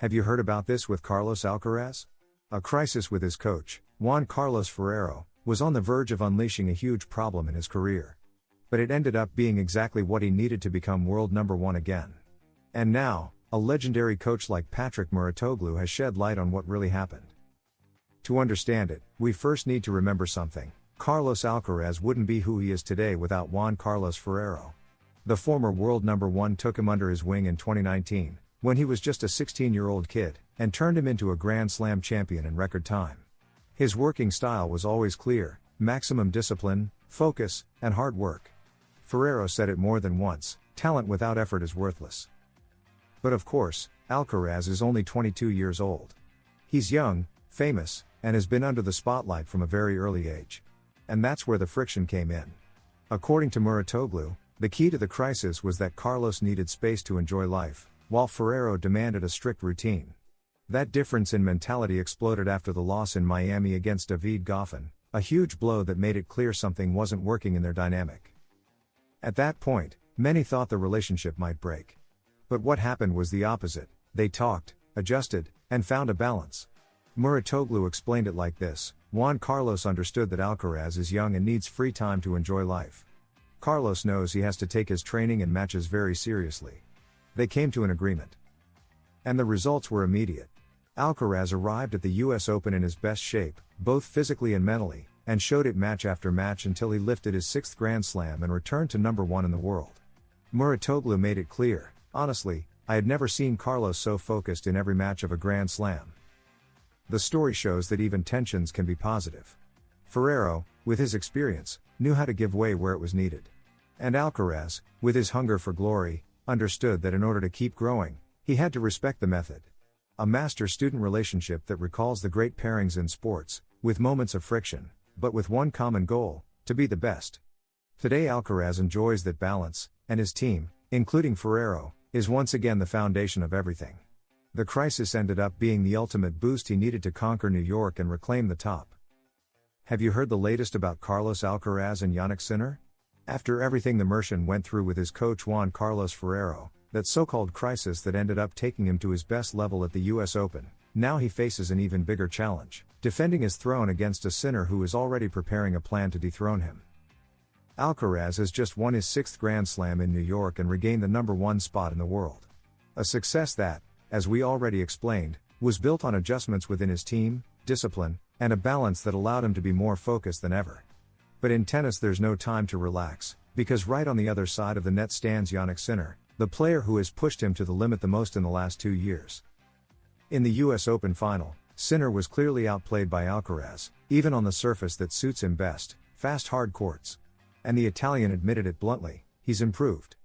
Have you heard about this with Carlos Alcaraz? A crisis with his coach, Juan Carlos Ferrero, was on the verge of unleashing a huge problem in his career. But it ended up being exactly what he needed to become world number one again. And now, a legendary coach like Patrick Mouratoglou has shed light on what really happened. To understand it, we first need to remember something. Carlos Alcaraz wouldn't be who he is today without Juan Carlos Ferrero. The former world number one took him under his wing in 2019, when he was just a 16-year-old kid, and turned him into a Grand Slam champion in record time. His working style was always clear: maximum discipline, focus, and hard work. Ferrero said it more than once: talent without effort is worthless. But of course, Alcaraz is only 22 years old. He's young, famous, and has been under the spotlight from a very early age. And that's where the friction came in. According to Mouratoglou, the key to the crisis was that Carlos needed space to enjoy life, while Ferrero demanded a strict routine. That difference in mentality exploded after the loss in Miami against David Goffin, a huge blow that made it clear something wasn't working in their dynamic. At that point, many thought the relationship might break. But what happened was the opposite: they talked, adjusted, and found a balance. Mouratoglou explained it like this: Juan Carlos understood that Alcaraz is young and needs free time to enjoy life. Carlos knows he has to take his training and matches very seriously. They came to an agreement. And the results were immediate. Alcaraz arrived at the US Open in his best shape, both physically and mentally, and showed it match after match until he lifted his 6th Grand Slam and returned to number one in the world. Mouratoglou made it clear: honestly, I had never seen Carlos so focused in every match of a Grand Slam. The story shows that even tensions can be positive. Ferrero, with his experience, knew how to give way where it was needed. And Alcaraz, with his hunger for glory, understood that in order to keep growing, he had to respect the method. A master-student relationship that recalls the great pairings in sports, with moments of friction, but with one common goal: to be the best. Today Alcaraz enjoys that balance, and his team, including Ferrero, is once again the foundation of everything. The crisis ended up being the ultimate boost he needed to conquer New York and reclaim the top. Have you heard the latest about Carlos Alcaraz and Jannik Sinner? After everything the Mercian went through with his coach Juan Carlos Ferrero, that so-called crisis that ended up taking him to his best level at the US Open, now he faces an even bigger challenge: defending his throne against a Sinner who is already preparing a plan to dethrone him. Alcaraz has just won his 6th Grand Slam in New York and regained the number one spot in the world. A success that, as we already explained, was built on adjustments within his team, discipline, and a balance that allowed him to be more focused than ever. But in tennis there's no time to relax, because right on the other side of the net stands Jannik Sinner, the player who has pushed him to the limit the most in the last 2 years. In the US Open final, Sinner was clearly outplayed by Alcaraz, even on the surface that suits him best, fast hard courts. And the Italian admitted it bluntly: he's improved.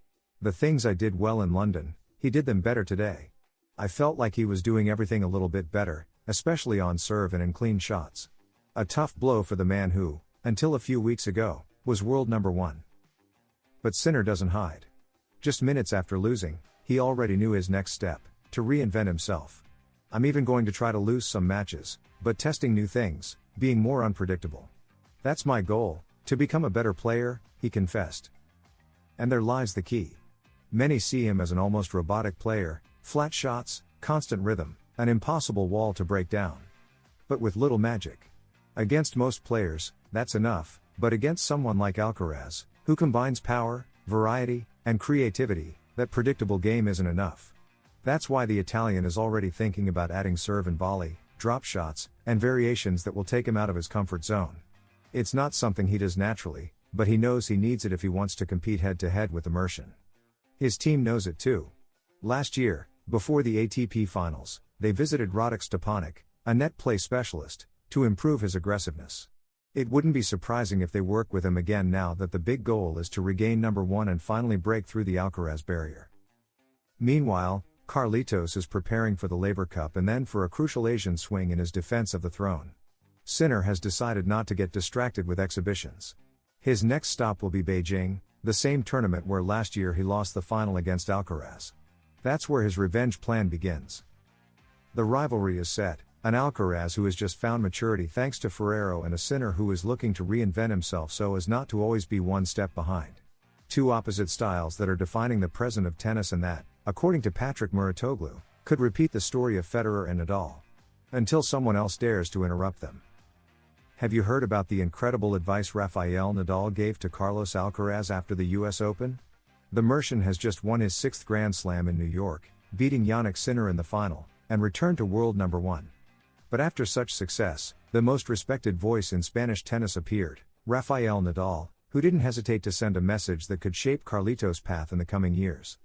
The things I did well in London, he did them better today. I felt like he was doing everything a little bit better, especially on serve and in clean shots. A tough blow for the man who, until a few weeks ago, was world number one. But Sinner doesn't hide. Just minutes after losing, he already knew his next step: to reinvent himself. I'm even going to try to lose some matches, but testing new things, being more unpredictable. That's my goal, to become a better player, he confessed. And there lies the key. Many see him as an almost robotic player: flat shots, constant rhythm, an impossible wall to break down. But with little magic. Against most players, that's enough, but against someone like Alcaraz, who combines power, variety, and creativity, that predictable game isn't enough. That's why the Italian is already thinking about adding serve and volley, drop shots, and variations that will take him out of his comfort zone. It's not something he does naturally, but he knows he needs it if he wants to compete head-to-head with the Mercian. His team knows it too. Last year, before the ATP Finals, they visited Radek Stepanek, a net play specialist, to improve his aggressiveness. It wouldn't be surprising if they work with him again now that the big goal is to regain number one and finally break through the Alcaraz barrier. Meanwhile, Carlitos is preparing for the Laver Cup and then for a crucial Asian swing in his defense of the throne. Sinner has decided not to get distracted with exhibitions. His next stop will be Beijing, the same tournament where last year he lost the final against Alcaraz. That's where his revenge plan begins. The rivalry is set: an Alcaraz who has just found maturity thanks to Ferrero and a Sinner who is looking to reinvent himself so as not to always be one step behind. Two opposite styles that are defining the present of tennis, and that, according to Patrick Mouratoglou, could repeat the story of Federer and Nadal. Until someone else dares to interrupt them. Have you heard about the incredible advice Rafael Nadal gave to Carlos Alcaraz after the US Open? The Mercian has just won his 6th Grand Slam in New York, beating Jannik Sinner in the final, and returned to world number 1. But after such success, the most respected voice in Spanish tennis appeared, Rafael Nadal, who didn't hesitate to send a message that could shape Carlitos' path in the coming years.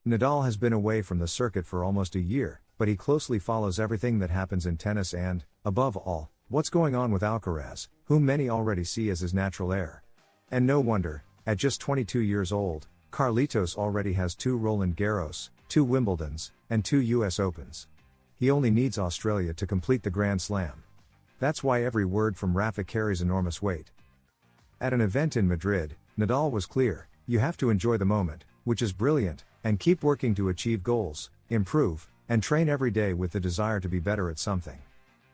Nadal has been away from the circuit for almost a year, but he closely follows everything that happens in tennis and, above all, what's going on with Alcaraz, whom many already see as his natural heir. And no wonder, at just 22 years old, Carlitos already has 2 Roland Garros, 2 Wimbledons, and 2 US Opens. He only needs Australia to complete the Grand Slam. That's why every word from Rafa carries enormous weight. At an event in Madrid, Nadal was clear: you have to enjoy the moment, which is brilliant, and keep working to achieve goals, improve, and train every day with the desire to be better at something.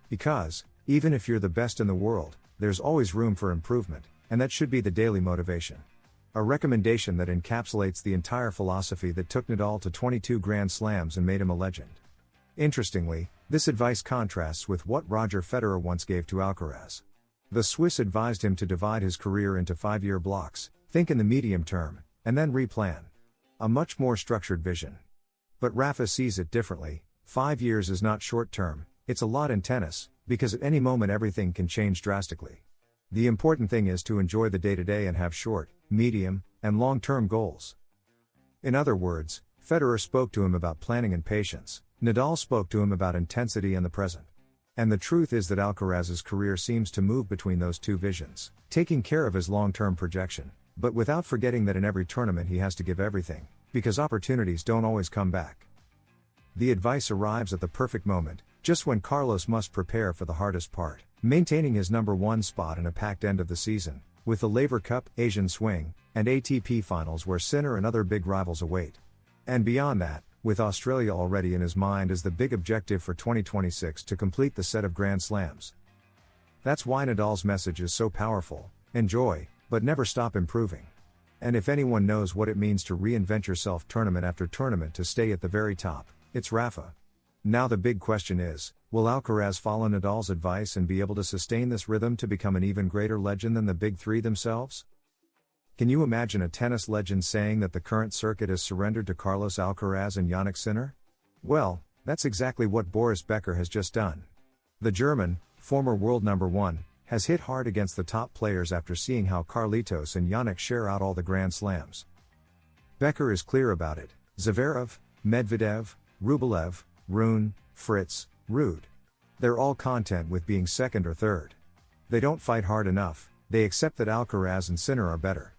Because, even if you're the best in the world, there's always room for improvement, and that should be the daily motivation. A recommendation that encapsulates the entire philosophy that took Nadal to 22 Grand Slams and made him a legend. Interestingly, this advice contrasts with what Roger Federer once gave to Alcaraz. The Swiss advised him to divide his career into 5-year blocks, think in the medium term, and then replan. A much more structured vision. But Rafa sees it differently. 5 years is not short term, it's a lot in tennis, because at any moment everything can change drastically. The important thing is to enjoy the day-to-day and have short, medium, and long-term goals. In other words, Federer spoke to him about planning and patience, Nadal spoke to him about intensity and the present. And the truth is that Alcaraz's career seems to move between those two visions, taking care of his long-term projection, but without forgetting that in every tournament he has to give everything, because opportunities don't always come back. The advice arrives at the perfect moment, just when Carlos must prepare for the hardest part, maintaining his number 1 spot in a packed end of the season, with the Laver Cup, Asian Swing, and ATP finals where Sinner and other big rivals await. And beyond that, with Australia already in his mind as the big objective for 2026 to complete the set of Grand Slams. That's why Nadal's message is so powerful: enjoy, but never stop improving. And if anyone knows what it means to reinvent yourself tournament after tournament to stay at the very top, it's Rafa. Now the big question is, will Alcaraz follow Nadal's advice and be able to sustain this rhythm to become an even greater legend than the big three themselves? Can you imagine a tennis legend saying that the current circuit is surrendered to Carlos Alcaraz and Jannik Sinner? Well, that's exactly what Boris Becker has just done. The German, former world number 1, has hit hard against the top players after seeing how Carlitos and Jannik share out all the Grand Slams. Becker is clear about it: Zverev, Medvedev, Rublev, Rune, Fritz, Ruud. They're all content with being second or third. They don't fight hard enough, they accept that Alcaraz and Sinner are better.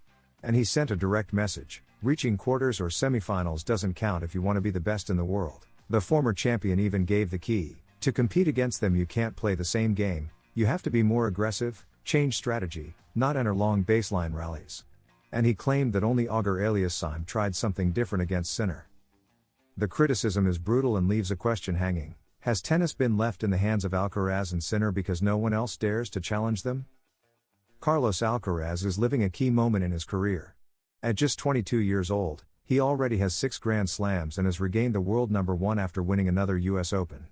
And he sent a direct message: reaching quarters or semifinals doesn't count if you want to be the best in the world. The former champion even gave the key: to compete against them you can't play the same game, you have to be more aggressive, change strategy, not enter long baseline rallies. And he claimed that only Auger Aliassime tried something different against Sinner. The criticism is brutal and leaves a question hanging: has tennis been left in the hands of Alcaraz and Sinner because no one else dares to challenge them? Carlos Alcaraz is living a key moment in his career. At just 22 years old, he already has 6 Grand Slams and has regained the world number 1 after winning another US Open.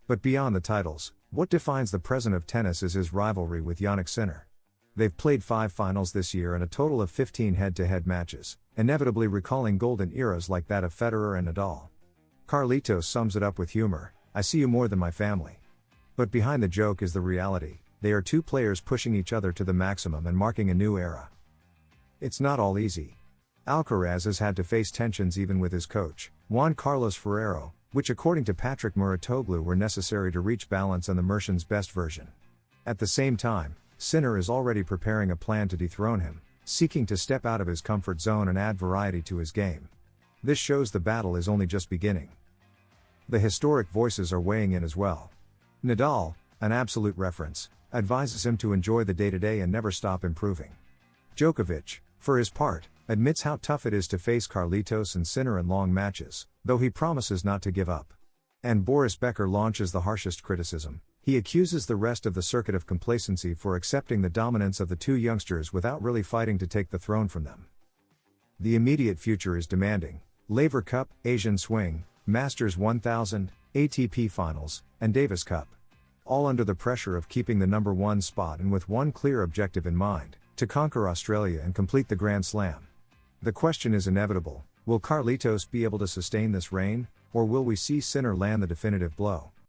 But beyond the titles, what defines the present of tennis is his rivalry with Jannik Sinner. They've played 5 finals this year and a total of 15 head-to-head matches, inevitably recalling golden eras like that of Federer and Nadal. Carlitos sums it up with humor: I see you more than my family. But behind the joke is the reality: they are 2 players pushing each other to the maximum and marking a new era. It's not all easy. Alcaraz has had to face tensions even with his coach, Juan Carlos Ferrero, which according to Patrick Muratoglu were necessary to reach balance and the Mercian's best version. At the same time, Sinner is already preparing a plan to dethrone him, seeking to step out of his comfort zone and add variety to his game. This shows the battle is only just beginning. The historic voices are weighing in as well. Nadal, an absolute reference, advises him to enjoy the day-to-day and never stop improving. Djokovic, for his part, admits how tough it is to face Carlitos and Sinner in long matches, though he promises not to give up. And Boris Becker launches the harshest criticism: he accuses the rest of the circuit of complacency for accepting the dominance of the 2 youngsters without really fighting to take the throne from them. The immediate future is demanding: Laver Cup, Asian Swing, Masters 1000, ATP Finals, and Davis Cup. All under the pressure of keeping the number one spot and with one clear objective in mind, to conquer Australia and complete the Grand Slam. The question is inevitable: will Carlitos be able to sustain this reign, or will we see Sinner land the definitive blow?